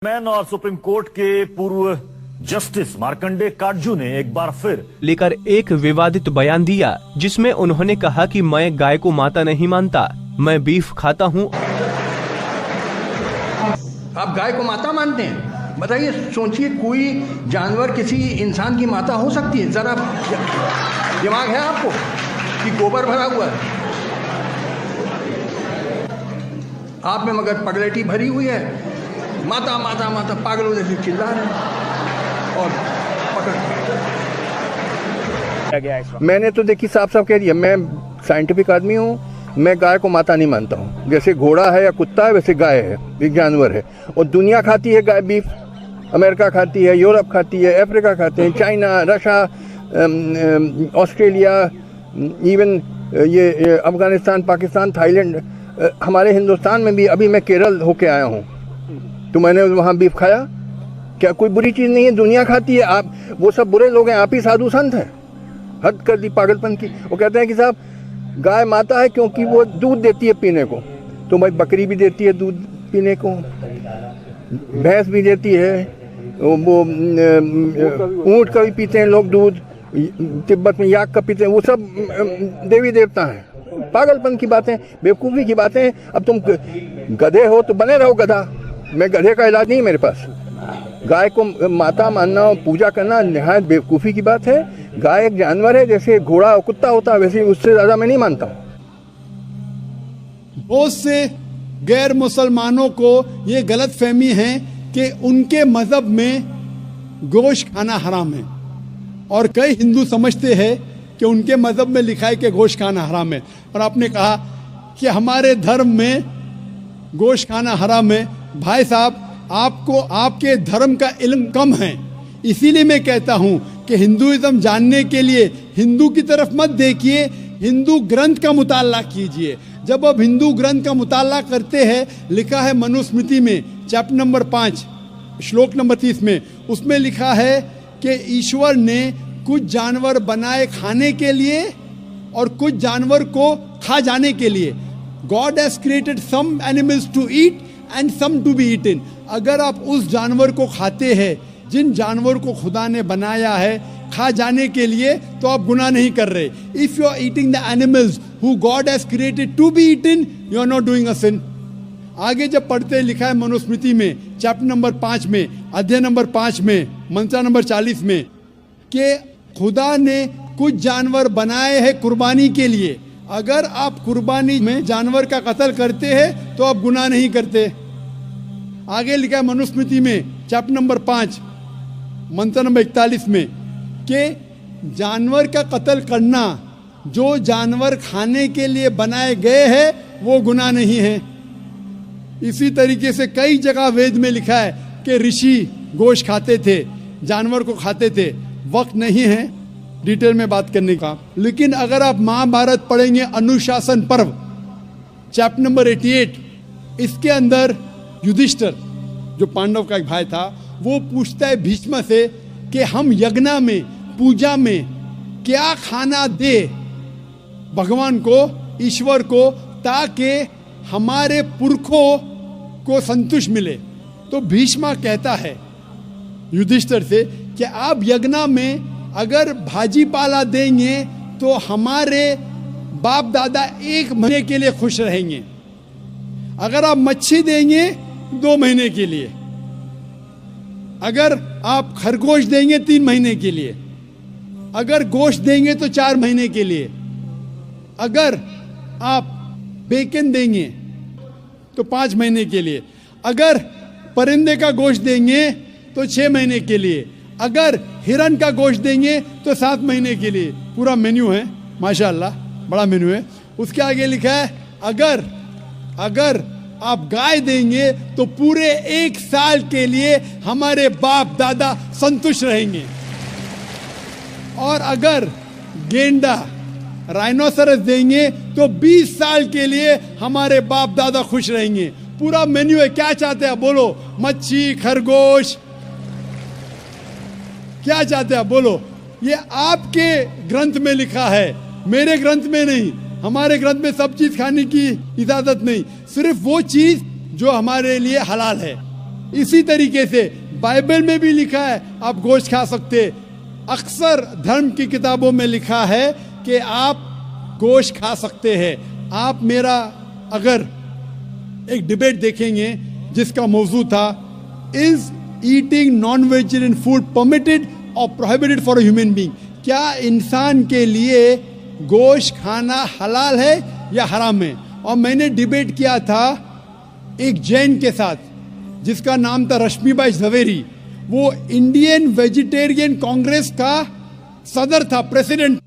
Man और supreme court के पूर्व जस्टिस मार्कंडे काटजू ने एक बार फिर लेकर एक विवादित बयान दिया, जिसमें उन्होंने कहा कि मैं गाय को माता नहीं मानता, मैं बीफ खाता हूं। आप गाय को माता मानते हैं? बताइए, सोचिए, कोई जानवर किसी इंसान की माता हो सकती है? जरा दिमाग है आपको कि गोबर भरा हुआ है आप में, मगर पगलेटी भरी हुई है। माता माता माता पागलों जैसे चिल्ला रहे हैं और पकड़। मैंने तो देखिए साफ साफ कह दिया, मैं साइंटिफिक आदमी हूँ, मैं गाय को माता नहीं मानता हूँ। जैसे घोड़ा है या कुत्ता है वैसे गाय है, एक जानवर है। और दुनिया खाती है गाय बीफ, अमेरिका खाती है, यूरोप खाती है, अफ्रीका खाते हैं, चाइना, रशिया, ऑस्ट्रेलिया, इवन ये अफगानिस्तान, पाकिस्तान, थाईलैंड, हमारे हिंदुस्तान में भी। अभी मैं केरल होके आया हूँ तो मैंने वहाँ बीफ खाया। क्या कोई बुरी चीज़ नहीं है? दुनिया खाती है। आप वो सब बुरे लोग हैं, आप ही साधु संत हैं। हद कर दी पागलपन की। वो कहते हैं कि साहब गाय माता है क्योंकि वो दूध देती है पीने को, तो भाई बकरी भी देती है दूध पीने को, भैंस भी देती है, वो ऊँट का भी पीते हैं लोग दूध, तिब्बत में याक का पीते हैं, वो सब देवी देवता हैं। पागलपन की बातें, बेवकूफ़ी की बातें। अब तुम गधे हो तो बने रहो गधा, मैं गधे का इलाज नहीं है मेरे पास। गाय को माता मानना और पूजा करना निहायत बेवकूफ़ी की बात है। गाय एक जानवर है, जैसे घोड़ा और कुत्ता होता है वैसे, उससे ज़्यादा मैं नहीं मानता हूँ। बहुत से गैर मुसलमानों को ये गलत फहमी है कि उनके मज़हब में गोश्त खाना हराम है, और कई हिंदू समझते हैं कि उनके मज़हब में लिखा है कि गोश्त खाना हराम है। और आपने कहा कि हमारे धर्म में गोश्त खाना हराम है। भाई साहब, आपको आपके धर्म का इल्म कम है, इसीलिए मैं कहता हूँ कि हिंदुइज्म जानने के लिए हिंदू की तरफ मत देखिए, हिंदू ग्रंथ का मुताला कीजिए। जब आप हिंदू ग्रंथ का मुताला करते हैं, लिखा है मनुस्मृति में चैप्टर नंबर 5 श्लोक नंबर 30 में, उसमें लिखा है कि ईश्वर ने कुछ जानवर बनाए खाने के लिए और कुछ जानवर को खा जाने के लिए। God has created some animals to eat and some to be eaten. अगर आप उस जानवर को खाते हैं जिन जानवर को खुदा ने बनाया है खा जाने के लिए, तो आप गुनाह नहीं कर रहे। If you are eating the animals who God has created to be eaten, you are not doing a sin. आगे जब पढ़ते लिखा है मनुस्मृति में चैप्टर नंबर 5 में, अध्याय नंबर 5 में, मंत्र नंबर 40 में, कि खुदा ने कुछ जानवर बनाए हैं कुर्बानी के लिए। अगर आप कुर्बानी में जानवर का कत्ल करते हैं तो आप गुनाह नहीं करते। आगे लिखा है मनुस्मृति में चैप्टर नंबर 5 मंत्र नंबर 41 में कि जानवर का कत्ल करना, जो जानवर खाने के लिए बनाए गए हैं, वो गुनाह नहीं है। इसी तरीके से कई जगह वेद में लिखा है कि ऋषि गोश्त खाते थे, जानवर को खाते थे। वक्त नहीं है डिटेल में बात करने का, लेकिन अगर आप महाभारत पढ़ेंगे अनुशासन पर्व चैप्टर नंबर 88, इसके अंदर युधिष्ठिर जो पांडव का एक भाई था, वो पूछता है भीष्म से कि हम यज्ञ में, पूजा में क्या खाना दे भगवान को, ईश्वर को, ताकि हमारे पुरखों को संतुष्ट मिले। तो भीष्म कहता है युधिष्ठिर से कि आप यज्ञ में अगर भाजी पाला देंगे तो हमारे बाप दादा 1 महीने के लिए खुश रहेंगे। अगर आप मच्छी देंगे 2 महीने के लिए, अगर आप खरगोश देंगे 3 महीने के लिए, अगर गोश्त देंगे तो 4 महीने के लिए, अगर आप बेकन देंगे तो 5 महीने के लिए, अगर परिंदे का गोश्त देंगे तो 6 महीने के लिए, अगर हिरन का गोश्त देंगे तो 7 महीने के लिए। पूरा मेन्यू है, माशाअल्लाह, बड़ा मेन्यू है। उसके आगे लिखा है अगर आप गाय देंगे तो पूरे 1 साल के लिए हमारे बाप दादा संतुष्ट रहेंगे, और अगर गेंडा राइनोसरस देंगे तो 20 साल के लिए हमारे बाप दादा खुश रहेंगे। पूरा मेन्यू है। क्या चाहते हैं बोलो? मच्छी, खरगोश, क्या चाहते हैं बोलो? ये आपके ग्रंथ में लिखा है, मेरे ग्रंथ में नहीं। हमारे ग्रंथ में सब चीज खाने की इजाजत नहीं, सिर्फ वो चीज जो हमारे लिए हलाल है। इसी तरीके से बाइबल में भी लिखा है आप गोश्त खा सकते। अक्सर धर्म की किताबों में लिखा है कि आप गोश्त खा सकते हैं। आप मेरा अगर एक डिबेट देखेंगे जिसका मौजू था is eating non vegetarian food permitted और prohibited for a human being, क्या इंसान के लिए गोश्त खाना हलाल है या हराम है। और मैंने डिबेट किया था एक जैन के साथ जिसका नाम था रश्मिबाई झवेरी। वो इंडियन वेजिटेरियन कांग्रेस का सदर था, प्रेसिडेंट।